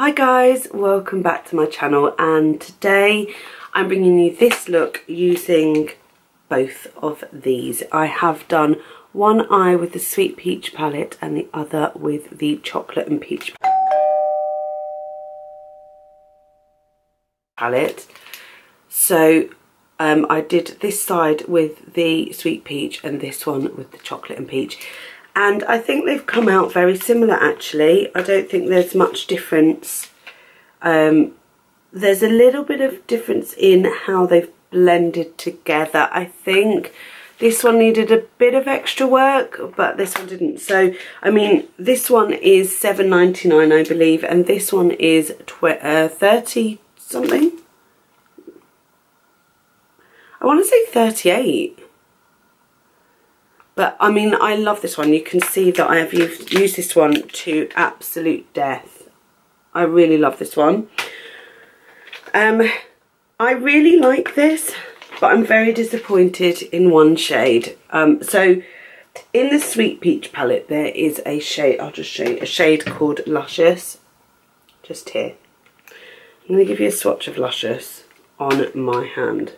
Hi guys, welcome back to my channel, and today I'm bringing you this look using both of these. I have done one eye with the Sweet Peach palette and the other with the Chocolate and Peach palette. So I did this side with the Sweet Peach and this one with the Chocolate and Peach. And I think they've come out very similar actually. I don't think there's much difference. There's a little bit of difference in how they've blended together. I think this one needed a bit of extra work, but this one didn't. So, I mean, this one is $7.99, I believe, and this one is 30 something. I want to say 38. But, I mean, I love this one. You can see that I have used this one to absolute death. I really love this one. I really like this, but I'm very disappointed in one shade. So, in the Sweet Peach palette, there is a shade, I'll just show you, a shade called Luscious. Just here. I'm going to give you a swatch of Luscious on my hand.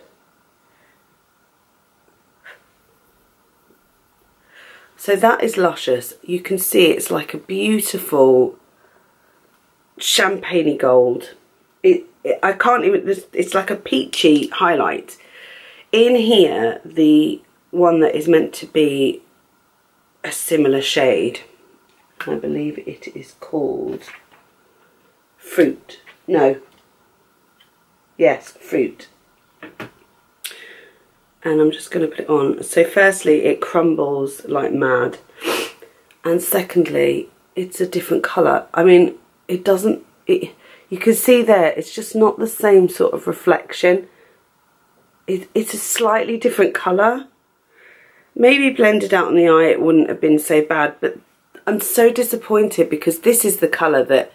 So that is Luscious. You can see it's like a beautiful champagne gold. I can't even, it's like a peachy highlight. In here, the one that is meant to be a similar shade, I believe it is called Fruit. No. Yes, Fruit. And I'm just going to put it on. So firstly, it crumbles like mad. And secondly, it's a different colour. I mean, it doesn't... you can see there, it's just not the same sort of reflection. It's a slightly different colour. Maybe blended out in the eye, it wouldn't have been so bad. But I'm so disappointed because this is the colour that...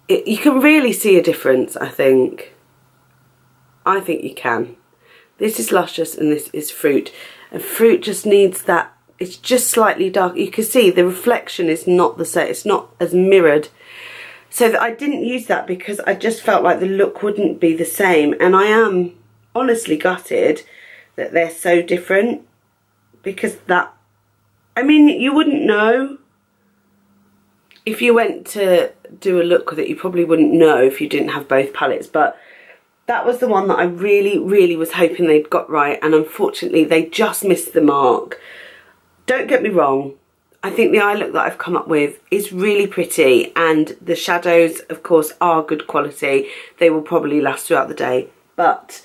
you can really see a difference, I think. I think you can. This is Luscious and this is Fruit. And Fruit just needs that, it's just slightly dark. You can see the reflection is not the same, it's not as mirrored. So that I didn't use that because I just felt like the look wouldn't be the same. And I am honestly gutted that they're so different. Because that, I mean, you wouldn't know. If you went to do a look with it, you probably wouldn't know if you didn't have both palettes. But that was the one that I really, really was hoping they'd got right, and unfortunately they just missed the mark. Don't get me wrong, I think the eye look that I've come up with is really pretty, and the shadows, of course, are good quality. They will probably last throughout the day, but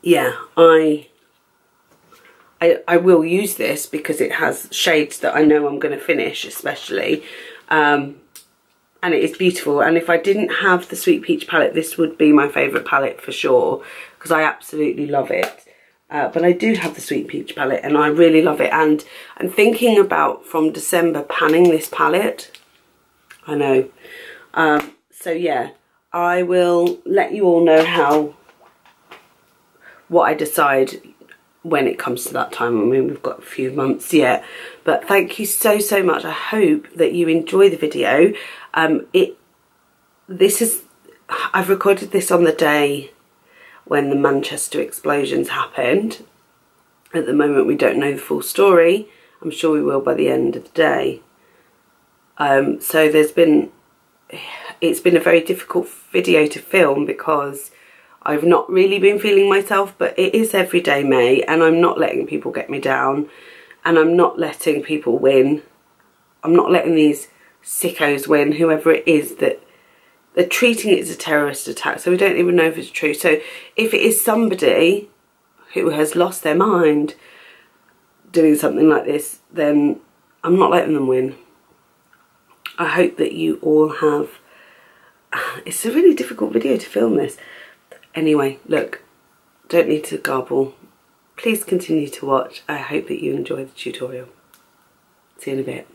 yeah, I will use this because it has shades that I know I'm going to finish, especially. And it is beautiful, and if I didn't have the Sweet Peach palette, this would be my favourite palette for sure, because I absolutely love it. But I do have the Sweet Peach palette and I really love it, and I'm thinking about from December panning this palette. I know. So yeah, I will let you all know what I decide when it comes to that time. I mean, we've got a few months yet, but thank you so much. I hope that you enjoy the video. I've recorded this on the day when the Manchester explosions happened. At the moment we don't know the full story. I'm sure we will by the end of the day. So it's been a very difficult video to film because I've not really been feeling myself, but it is Everyday May and I'm not letting people get me down, and I'm not letting people win. I'm not letting these sickos win, whoever it is, that they're treating it as a terrorist attack, so we don't even know if it's true. So if it is somebody who has lost their mind doing something like this, then I'm not letting them win. I hope that you all have... It's a really difficult video to film this. Anyway, look, don't need to garble. Please continue to watch. I hope that you enjoy the tutorial. See you in a bit.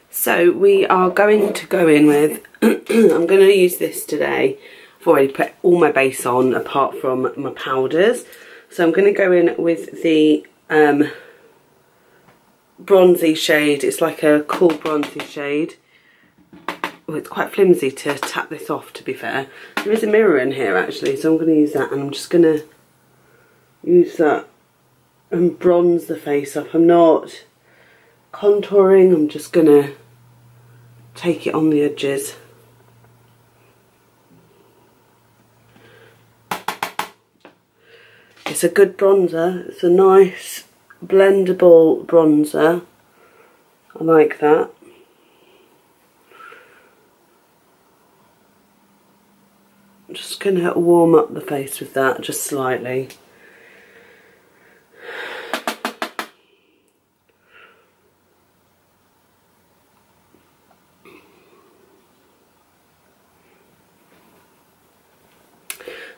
So we are going to go in with, I'm going to use this today. I've already put all my base on apart from my powders. So I'm going to go in with the bronzy shade. It's like a cool bronzy shade. well, it's quite flimsy to tap this off, to be fair. There is a mirror in here actually, so I'm going to use that, and I'm just going to use that and bronze the face up. I'm not contouring, I'm just going to take it on the edges. It's a good bronzer, it's a nice blendable bronzer. I like that. I'm just going to warm up the face with that just slightly.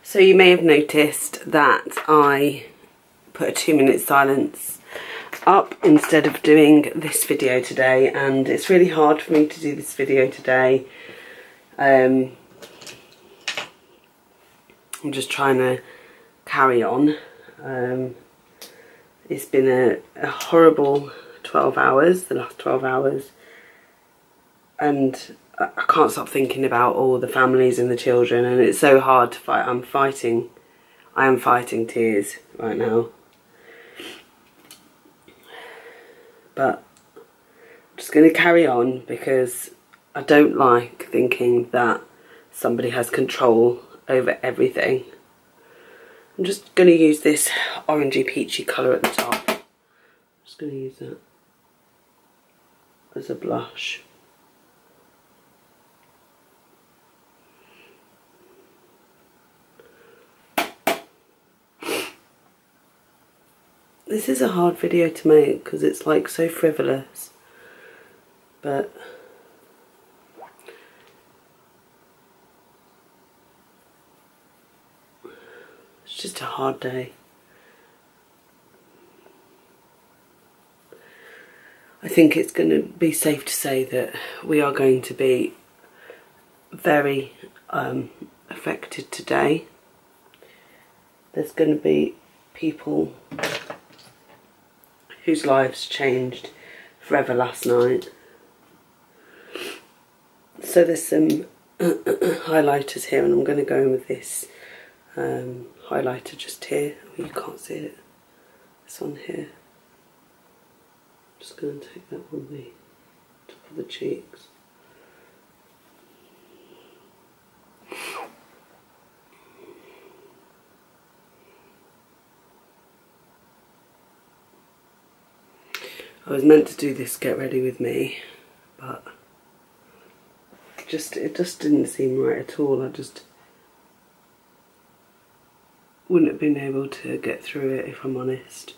So you may have noticed that I put a 2-minute silence up instead of doing this video today, and it's really hard for me to do this video today. I'm just trying to carry on. It's been a horrible 12 hours, the last 12 hours, and I can't stop thinking about all the families and the children, and it's so hard to fight. I am fighting tears right now. But I'm just going to carry on because I don't like thinking that somebody has control over everything. I'm just going to use this orangey peachy colour at the top. I'm just going to use that as a blush. This is a hard video to make because it's like so frivolous, but it's just a hard day. I think it's going to be safe to say that we are going to be very affected today. There's going to be people whose lives changed forever last night. So there's some highlighters here, and I'm going to go in with this highlighter just here. Oh, you can't see it. This one here. I'm just going to take that on the top of the cheeks. I was meant to do this get ready with me, but it just didn't seem right at all. I just wouldn't have been able to get through it, if I'm honest.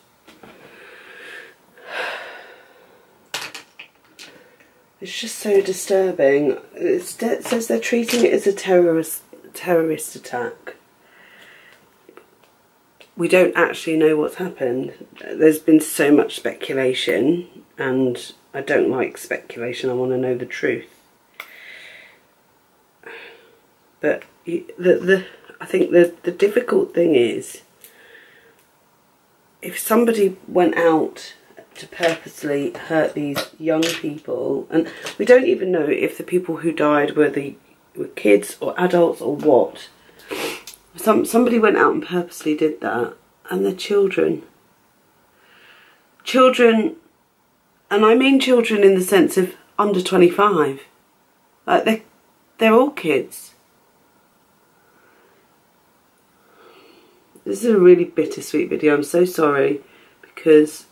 It's just so disturbing. It says they're treating it as a terrorist attack. We don't actually know what's happened. There's been so much speculation, and I don't like speculation. I want to know the truth. But I think the difficult thing is, if somebody went out to purposely hurt these young people, and we don't even know if the people who died were kids or adults or what. Somebody went out and purposely did that, and they're children. Children, and I mean children in the sense of under 25. Like they're all kids. This is a really bittersweet video. I'm so sorry, because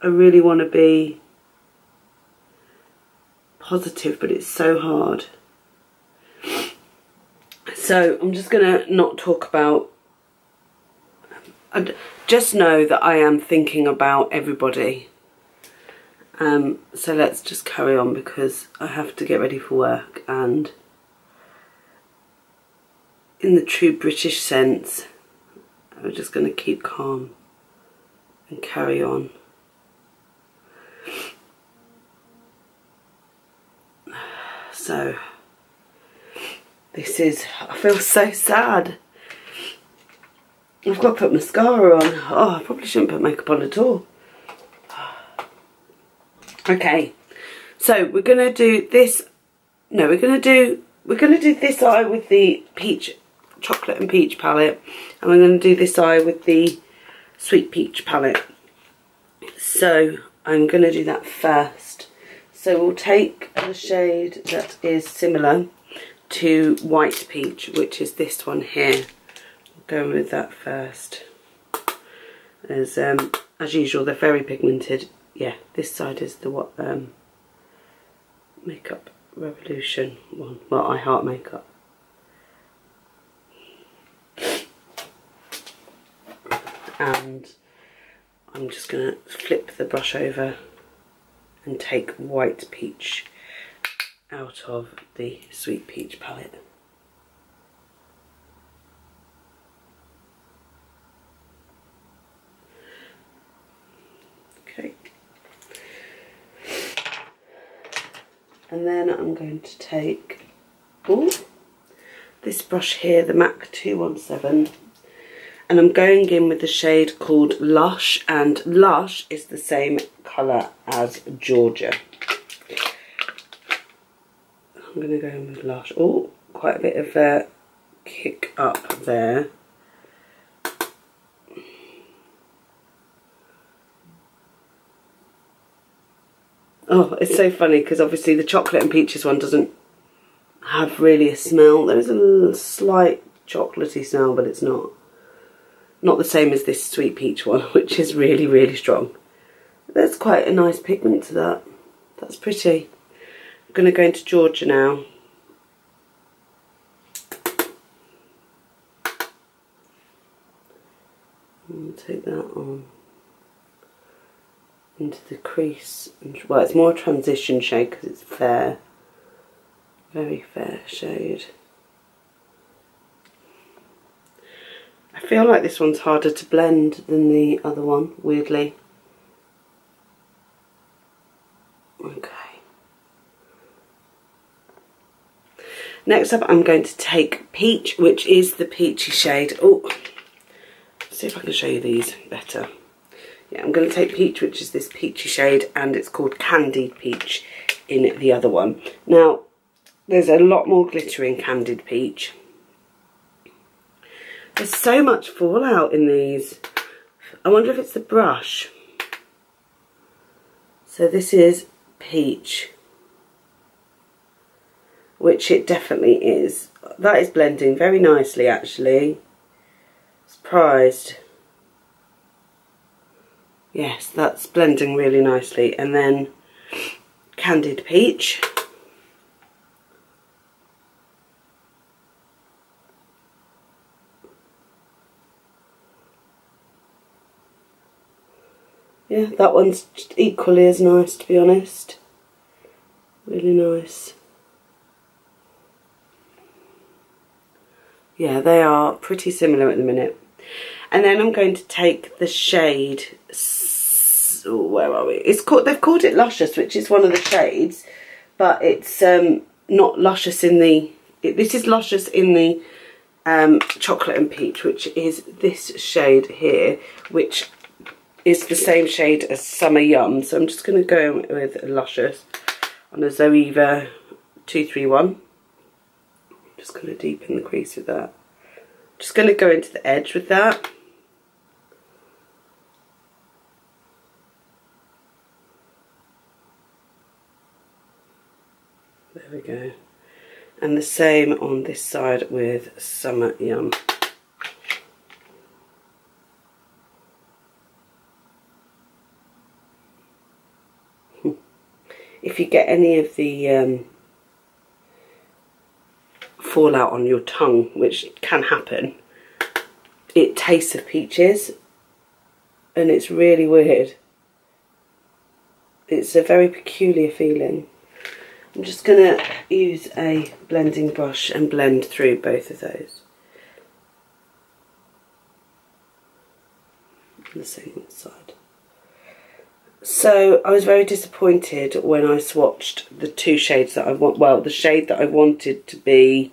I really want to be positive, but it's so hard. So I'm just going to not talk about... just know that I am thinking about everybody. So let's just carry on, because I have to get ready for work, and in the true British sense, I'm just going to keep calm and carry on. So... this is, I feel so sad. I've got to put mascara on. Oh, I probably shouldn't put makeup on at all. Okay, so we're going to do this no, we're gonna do this eye with the peach, chocolate and peach palette, and we're gonna do this eye with the sweet peach palette. So I'm gonna do that first. So we'll take the shade that is similar to white peach, which is this one here. Going with that first. As usual, they're very pigmented. Yeah, this side is the what Makeup Revolution one. Well, I Heart Makeup. And I'm just gonna flip the brush over and take white peach out of the sweet peach palette. Okay. And then I'm going to take this brush here, the MAC 217, and I'm going in with the shade called Lush, and Lush is the same colour as Georgia. I'm going to go in with Lush. Oh, quite a bit of a kick up there. Oh, it's so funny because obviously the chocolate and peaches one doesn't have really a smell. There's a slight chocolatey smell, but it's not the same as this sweet peach one, which is really, really strong. There's quite a nice pigment to that. That's pretty. I'm going to go into Georgia now. And take that on into the crease. Well, it's more a transition shade because it's fair. Very fair shade. I feel like this one's harder to blend than the other one, weirdly. Okay. Next up, I'm going to take Peach, which is the peachy shade. Oh, let's see if I can show you these better. Yeah, I'm going to take Peach, which is this peachy shade, and it's called Candied Peach in the other one. Now, there's a lot more glitter in Candied Peach. There's so much fallout in these. I wonder if it's the brush. So this is Peach, which it definitely is. That is blending very nicely, actually. Surprised. Yes, that's blending really nicely. And then Candied Peach. Yeah, that one's just equally as nice, to be honest. Really nice. Yeah, they are pretty similar at the minute. And then I'm going to take the shade, where are we? It's called, they've called it Luscious, which is one of the shades, but it's not Luscious in the, this is Luscious in the chocolate and peach, which is this shade here, which is the same shade as Summer Yum. So I'm just going to go with Luscious on a Zoeva 231. Just going to deepen the crease with that. Just going to go into the edge with that. There we go. And the same on this side with Summer Yum. If you get any of the fallout on your tongue, which can happen, it tastes of peaches and it's really weird. It's a very peculiar feeling. I'm just going to use a blending brush and blend through both of those. The same side. So I was very disappointed when I swatched the two shades that I want. Well, the shade that I wanted to be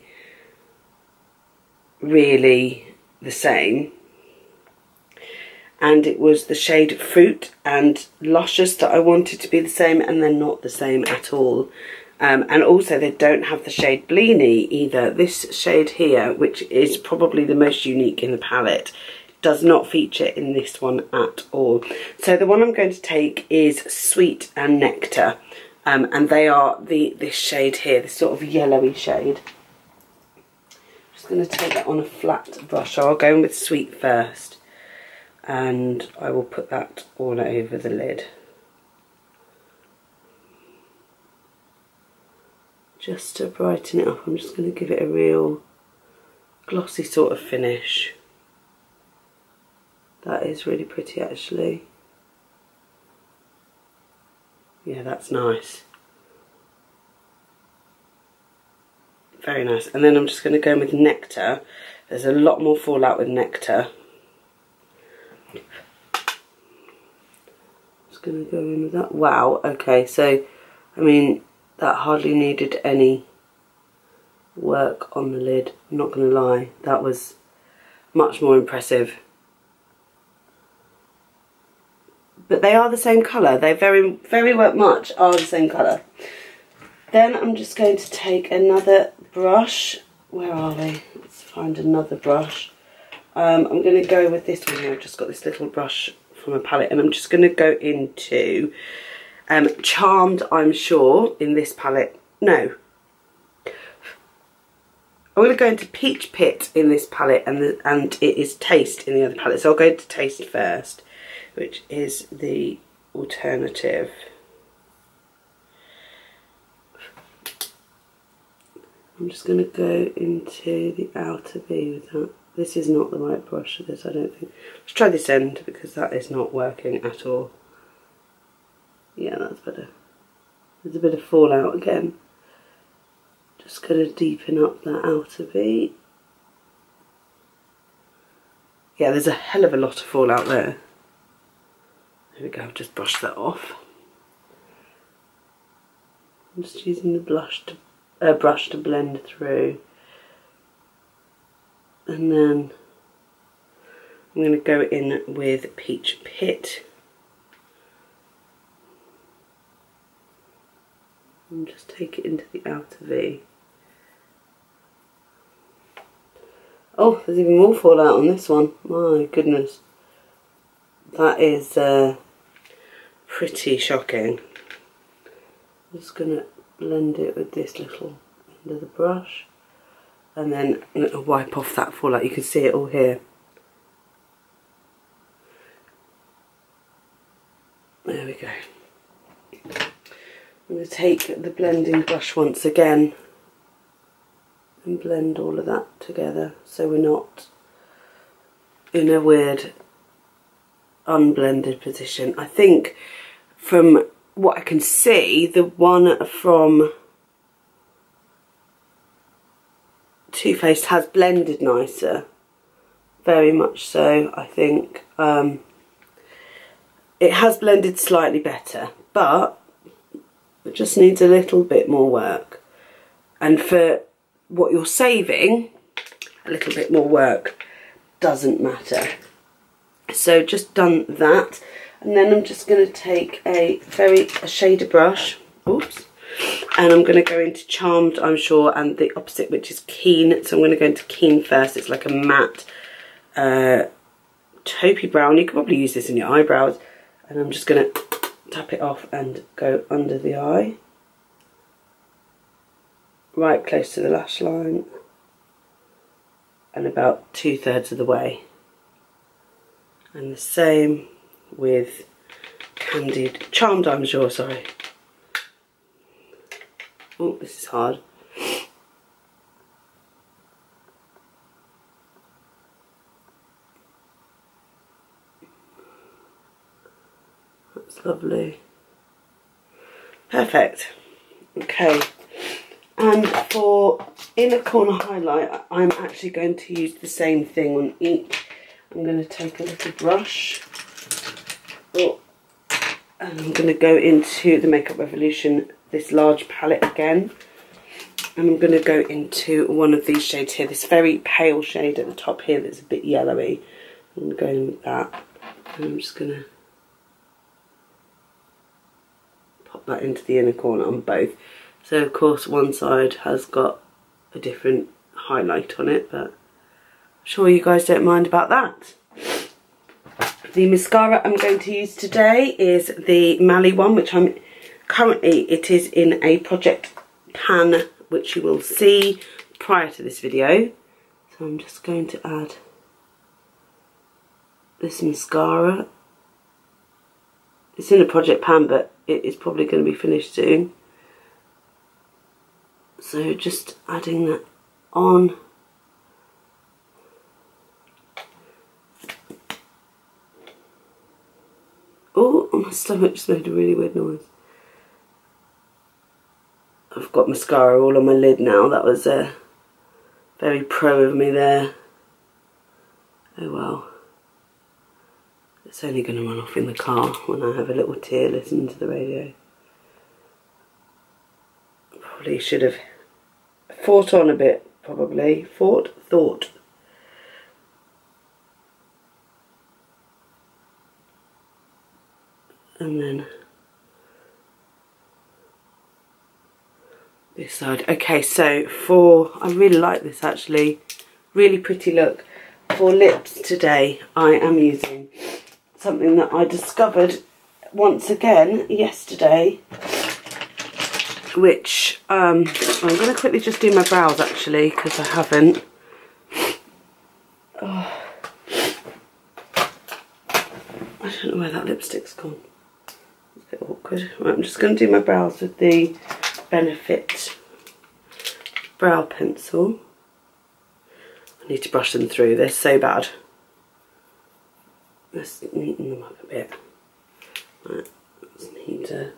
really the same, and it was the shade Fruit and Luscious that I wanted to be the same, and they're not the same at all. And also they don't have the shade Bleeny either. This shade here, which is probably the most unique in the palette, does not feature in this one at all. So the one I'm going to take is Sweet and Nectar, and they are this shade here, this sort of yellowy shade. I'm just going to take that on a flat brush. So I'll go in with Sweet first, and I will put that all over the lid. Just to brighten it up, I'm just going to give it a real glossy sort of finish. That is really pretty actually. Yeah, that's nice. Very nice. And then I'm just going to go in with Nectar. There's a lot more fallout with Nectar. Just going to go in with that. Wow, okay, so, I mean, that hardly needed any work on the lid. I'm not going to lie. That was much more impressive. But they are the same colour. They very much are the same colour. Then I'm just going to take another brush. Where are we? Let's find another brush. I'm going to go with this one here. I've just got this little brush from a palette, and I'm just going to go into Charmed, I'm sure, in this palette. No. I'm going to go into Peach Pit in this palette, and it is Taste in the other palette. So I'll go into Taste first, which is the alternative. I'm just going to go into the outer V with that. This is not the right brush for this, I don't think. Let's try this end, because that is not working at all. Yeah, that's better. There's a bit of fallout again. Just going to deepen up that outer V. Yeah, there's a hell of a lot of fallout there. There we go, I've just brushed that off. I'm just using the brush to blend through. And then I'm going to go in with Peach Pit. And just take it into the outer V. Oh, there's even more fallout on this one. My goodness. That is pretty shocking. I'm just going to blend it with this little end of the brush. And then I'm going to wipe off that fallout. You can see it all here. There we go. I'm going to take the blending brush once again and blend all of that together, so we're not in a weird unblended position. I think from what I can see, the one from Too Faced has blended nicer, very much so. I think it has blended slightly better, but it just needs a little bit more work. And for what you're saving, a little bit more work doesn't matter. So just done that, and then I'm just going to take a shader brush, oops, and I'm going to go into Charmed, I'm sure, and the opposite, which is Keen. So I'm going to go into Keen first. It's like a matte taupey brown. You could probably use this in your eyebrows, and I'm just going to tap it off and go under the eye, right close to the lash line, and about 2/3 of the way. And the same with Charmed, I'm sure, sorry. Oh, this is hard. That's lovely. Perfect. Okay. And for inner corner highlight, I'm actually going to use the same thing on each. I'm going to take a little brush, and I'm going to go into the Makeup Revolution, this large palette again, and I'm going to go into one of these shades here, this very pale shade at the top here that's a bit yellowy. I'm going to go in with that. And I'm just going to pop that into the inner corner on both. So of course one side has got a different highlight on it, but I'm sure you guys don't mind about that. The mascara I'm going to use today is the Mally one, which I'm currently, it is in a project pan, which you will see prior to this video. So I'm just going to add this mascara. It's in a project pan, but it is probably going to be finished soon. So just adding that on. Oh, my stomach just made a really weird noise. I've got mascara all on my lid now. That was very pro of me there. Oh well. It's only going to run off in the car when I have a little tear listening to the radio. Probably should have thought on a bit, probably. Thought. And then this side. Okay, so I really like this actually. Really pretty look. For lips today, I am using something that I discovered once again yesterday, which I'm going to quickly just do my brows actually, because I haven't. Oh. I don't know where that lipstick's gone. It's a bit awkward. Right, I'm just going to do my brows with the Benefit brow pencil. I need to brush them through, they're so bad. Let's neaten them up a bit. Right, let's need to...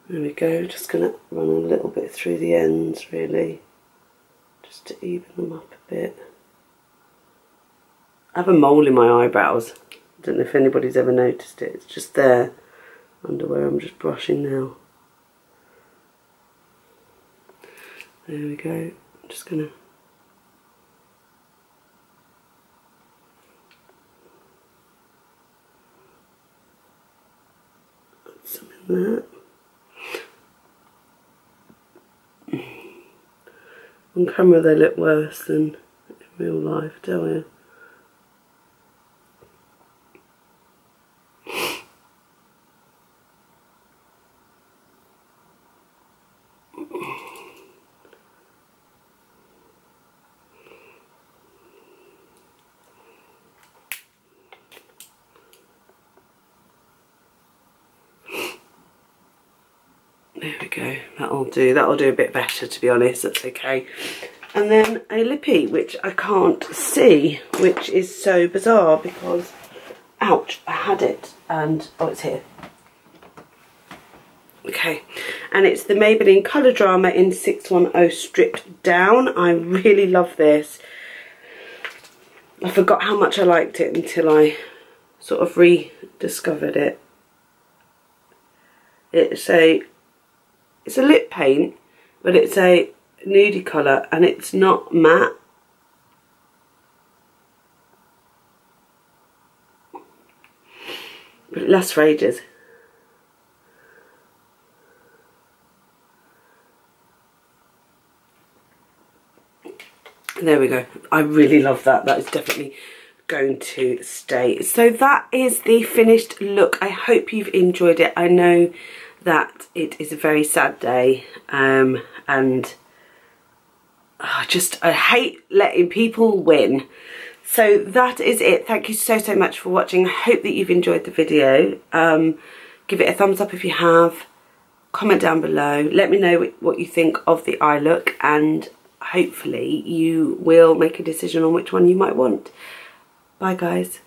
There we go, just going to run a little bit through the ends really, just to even them up a bit. I have a mole in my eyebrows. I don't know if anybody's ever noticed it. It's just there under where I'm just brushing now. There we go. I'm just going to... put some in there. On camera they look worse than in real life, don't you? There we go, that'll do a bit better, to be honest, that's okay. And then a lippy, which I can't see, which is so bizarre because, ouch, I had it and, oh, it's here. Okay, and it's the Maybelline Colour Drama in 610 Stripped Down. I really love this. I forgot how much I liked it until I sort of rediscovered it. It's a lip paint, but it's a nudie colour and it's not matte. But it lasts for ages. There we go. I really love that. That is definitely going to stay. So that is the finished look. I hope you've enjoyed it. I know that it is a very sad day, and I hate letting people win. So that is it. Thank you so much for watching. I hope that you've enjoyed the video. Give it a thumbs up if you have. Comment down below. Let me know what you think of the eye look, and hopefully you will make a decision on which one you might want. Bye guys.